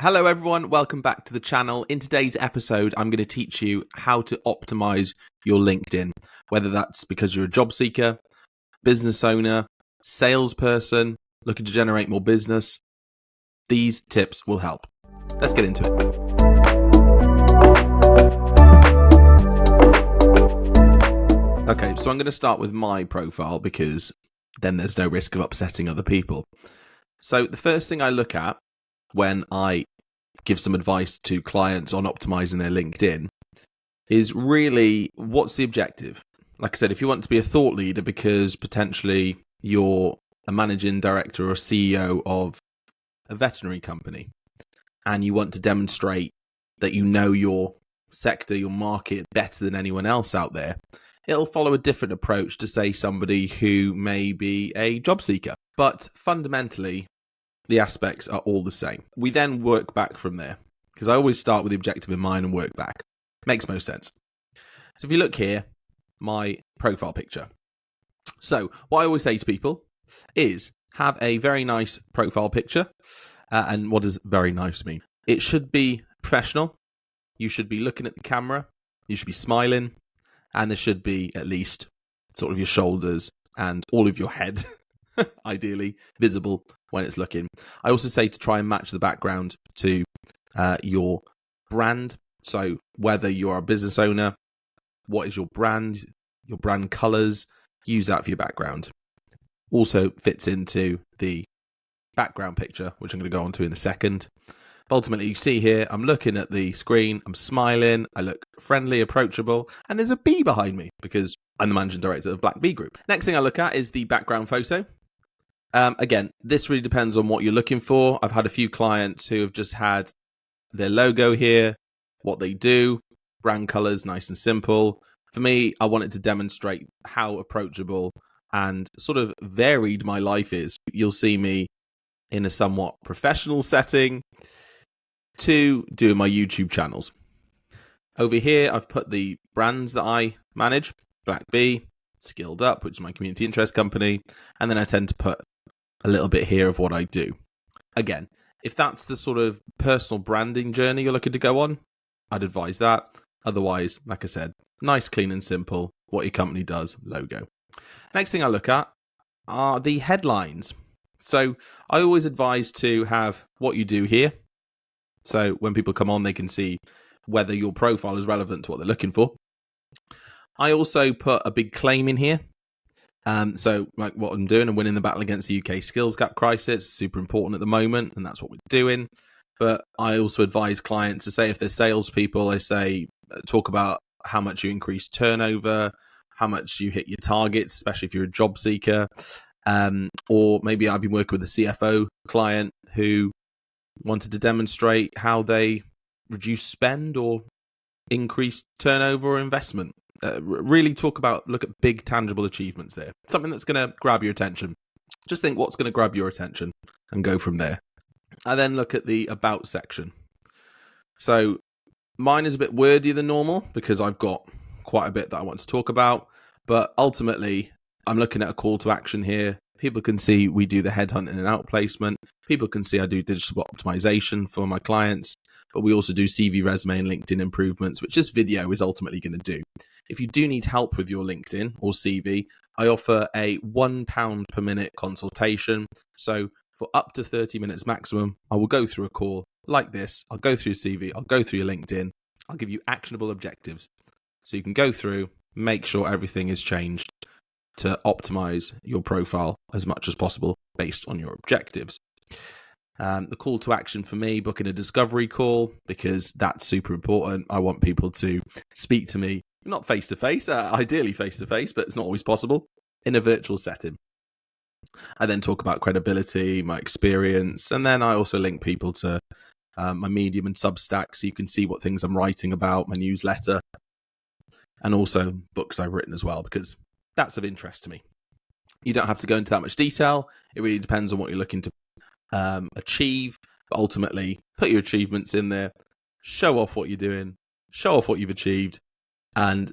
Hello everyone, welcome back to the channel. In today's episode, I'm going to teach you how to optimize your LinkedIn, whether that's because you're a job seeker, business owner, salesperson, looking to generate more business. These tips will help. Let's get into it. Okay, so I'm going to start with my profile because then there's no risk of upsetting other people. So the first thing I look at when I give some advice to clients on optimizing their LinkedIn is really, what's the objective? Like I said, if you want to be a thought leader because potentially you're a managing director or CEO of a veterinary company and you want to demonstrate that you know your sector, your market better than anyone else out there, it'll follow a different approach to, say, somebody who may be a job seeker. But fundamentally, the aspects are all the same. We then work back from there, because I always start with the objective in mind and work back. Makes most sense. So if you look here, my profile picture. So what I always say to people is have a very nice profile picture. And what does very nice mean? It should be professional. You should be looking at the camera. You should be smiling. And there should be at least sort of your shoulders and all of your head ideally visible when it's looking. I also say to try and match the background to your brand. So whether you're a business owner, what is your brand colors, use that for your background. Also fits into the background picture, which I'm going to go on to in a second. But ultimately, you see here, I'm looking at the screen, I'm smiling, I look friendly, approachable, and there's a bee behind me because I'm the managing director of Black Bee Group. Next thing I look at is the background photo. Again, this really depends on what you're looking for. I've had a few clients who have just had their logo here, what they do, brand colors, nice and simple. For me, I wanted to demonstrate how approachable and sort of varied my life is. You'll see me in a somewhat professional setting to doing my YouTube channels. Over here, I've put the brands that I manage, Black Bee, Skilled Up, which is my community interest company, and then I tend to put a little bit here of what I do. Again, if that's the sort of personal branding journey you're looking to go on, I'd advise that. Otherwise, like I said, nice, clean and simple, what your company does, logo. Next thing I look at are the headlines. So I always advise to have what you do here. So when people come on, they can see whether your profile is relevant to what they're looking for. I also put a big claim in here. So like what I'm doing and winning the battle against the UK skills gap crisis, super important at the moment, and that's what we're doing. But I also advise clients to say, if they're salespeople, I say, talk about how much you increase turnover, how much you hit your targets, especially if you're a job seeker. Or maybe I've been working with a CFO client who wanted to demonstrate how they reduce spend or increase turnover or investment. Really look at big tangible achievements there. Something that's going to grab your attention. Just think what's going to grab your attention and go from there. I then look at the about section. So mine is a bit wordier than normal because I've got quite a bit that I want to talk about. But ultimately, I'm looking at a call to action here. People can see we do the headhunting and outplacement. People can see I do digital optimization for my clients, but we also do CV, resume, and LinkedIn improvements, which this video is ultimately going to do. If you do need help with your LinkedIn or CV, I offer a £1 per minute consultation. So for up to 30 minutes maximum, I will go through a call like this. I'll go through your CV. I'll go through your LinkedIn. I'll give you actionable objectives. So you can go through, make sure everything is changed to optimize your profile as much as possible based on your objectives. The call to action for me, booking a discovery call, because that's super important. I want people to speak to me, not face to face, ideally face to face, but it's not always possible, in a virtual setting. I then talk about credibility, my experience, and then I also link people to my Medium and Substack so you can see what things I'm writing about, my newsletter, and also books I've written as well, because that's of interest to me. You don't have to go into that much detail. It really depends on what you're looking to achieve. But ultimately, put your achievements in there, show off what you're doing, show off what you've achieved, and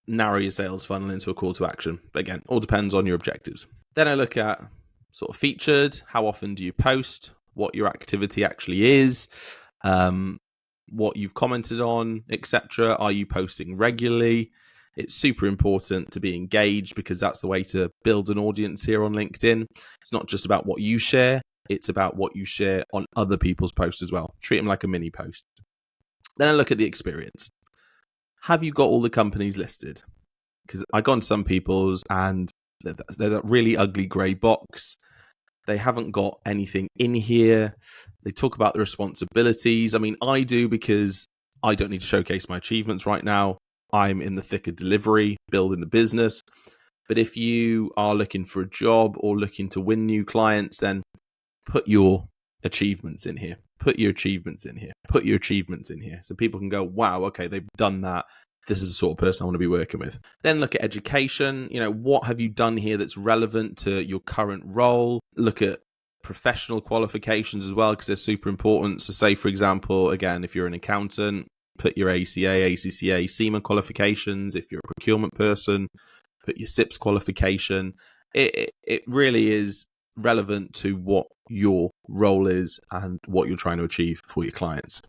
narrow your sales funnel into a call to action. But again, all depends on your objectives. Then I look at sort of featured, how often do you post, what your activity actually is, what you've commented on, etc. Are you posting regularly? It's super important to be engaged because that's the way to build an audience here on LinkedIn. It's not just about what you share, it's about what you share on other people's posts as well. Treat them like a mini post. Then I look at the experience. Have you got all the companies listed? Because I go on some people's and they're that really ugly grey box. They haven't got anything in here. They talk about the responsibilities. I mean, I do because I don't need to showcase my achievements right now. I'm in the thick of delivery, building the business. But if you are looking for a job or looking to win new clients, then put your achievements in here. Put your achievements in here. Put your achievements in here. So people can go, wow, okay, they've done that. This is the sort of person I want to be working with. Then look at education. What have you done here that's relevant to your current role? Look at professional qualifications as well, because they're super important. So say, for example, again, if you're an accountant, put your ACA, ACCA, CIMA qualifications. If you're a procurement person, put your SIPS qualification. It really is relevant to what your role is and what you're trying to achieve for your clients.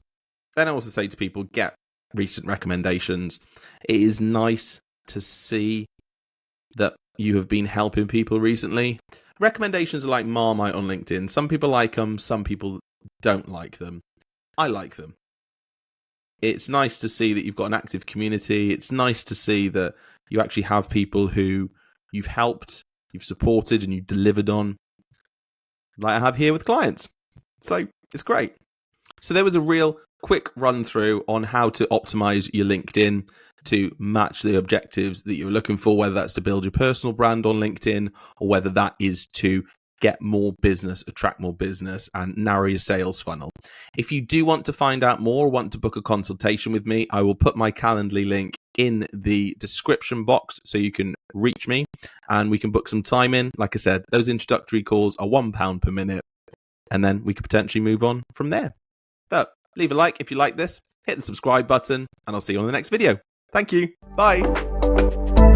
Then I also say to people, get recent recommendations. It is nice to see that you have been helping people recently. Recommendations are like Marmite on LinkedIn. Some people like them, some people don't like them. I like them. It's nice to see that you've got an active community. It's nice to see that you actually have people who you've helped, you've supported, and you've delivered on, like I have here with clients. So it's great. So there was a real quick run through on how to optimize your LinkedIn to match the objectives that you're looking for, whether that's to build your personal brand on LinkedIn or whether that is to get more business, attract more business, and narrow your sales funnel. If you do want to find out more or want to book a consultation with me, I will put my Calendly link in the description box so you can reach me and we can book some time in. Like I said, those introductory calls are £1 per minute, and then we could potentially move on from there. But leave a like if you like this, hit the subscribe button, and I'll see you on the next video. Thank you. Bye.